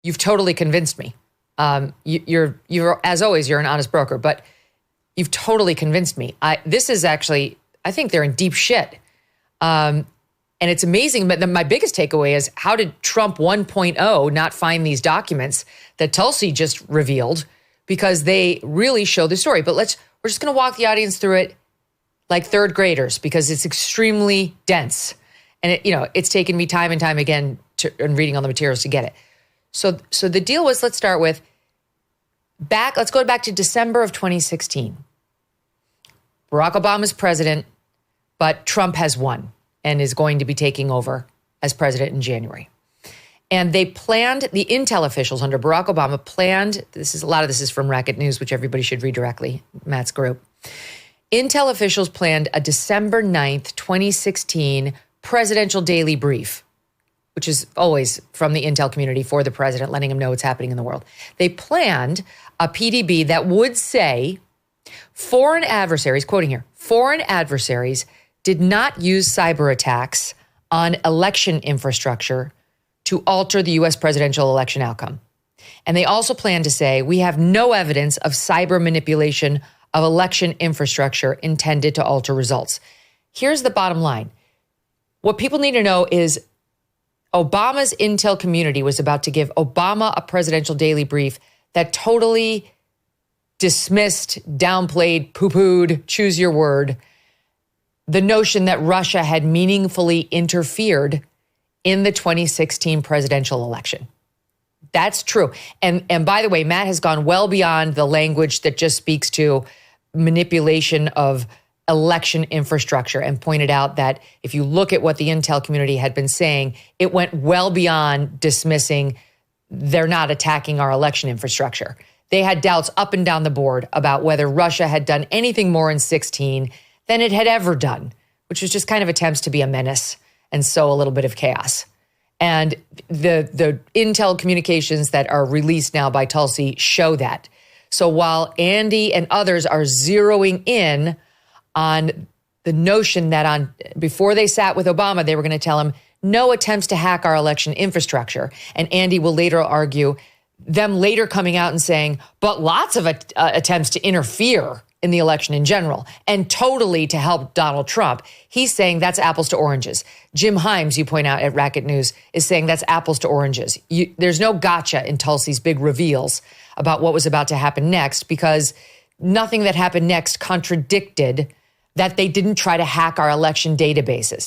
You've totally convinced me. You're as always, you're an honest broker, but you've totally convinced me. This is actually, I think they're in deep shit. And it's amazing. But my biggest takeaway is, how did Trump 1.0 not find these documents that Tulsi just revealed? Because they really show the story. But we're just going to walk the audience through it like third graders, because it's extremely dense. And it's taken me time and time again in reading all the materials to get it. So the deal was, let's start with let's go back to December of 2016. Barack Obama's president, but Trump has won and is going to be taking over as president in January. And they planned, the intel officials under Barack Obama planned, a lot of this is from Racket News, which everybody should read directly, Matt's group. Intel officials planned a December 9th, 2016 presidential daily brief, which is always from the intel community for the president, letting him know what's happening in the world. They planned a PDB that would say foreign adversaries, quoting here, foreign adversaries did not use cyber attacks on election infrastructure to alter the U.S. presidential election outcome. And they also plan to say, we have no evidence of cyber manipulation of election infrastructure intended to alter results. Here's the bottom line. What people need to know is Obama's intel community was about to give Obama a presidential daily brief that totally dismissed, downplayed, poo-pooed, choose your word, the notion that Russia had meaningfully interfered in the 2016 presidential election. That's true. And by the way, Matt has gone well beyond the language that just speaks to manipulation of election infrastructure and pointed out that if you look at what the intel community had been saying, it went well beyond dismissing they're not attacking our election infrastructure. They had doubts up and down the board about whether Russia had done anything more in 2016 than it had ever done, which was just kind of attempts to be a menace and sow a little bit of chaos. And the intel communications that are released now by Tulsi show that. So while Andy and others are zeroing in on the notion that before they sat with Obama, they were going to tell him no attempts to hack our election infrastructure. And Andy will later argue them later coming out and saying, but lots of attempts to interfere in the election in general and totally to help Donald Trump. He's saying that's apples to oranges. Jim Himes, you point out at Racket News, is saying that's apples to oranges. There's no gotcha in Tulsi's big reveals about what was about to happen next, because nothing that happened next contradicted that they didn't try to hack our election databases.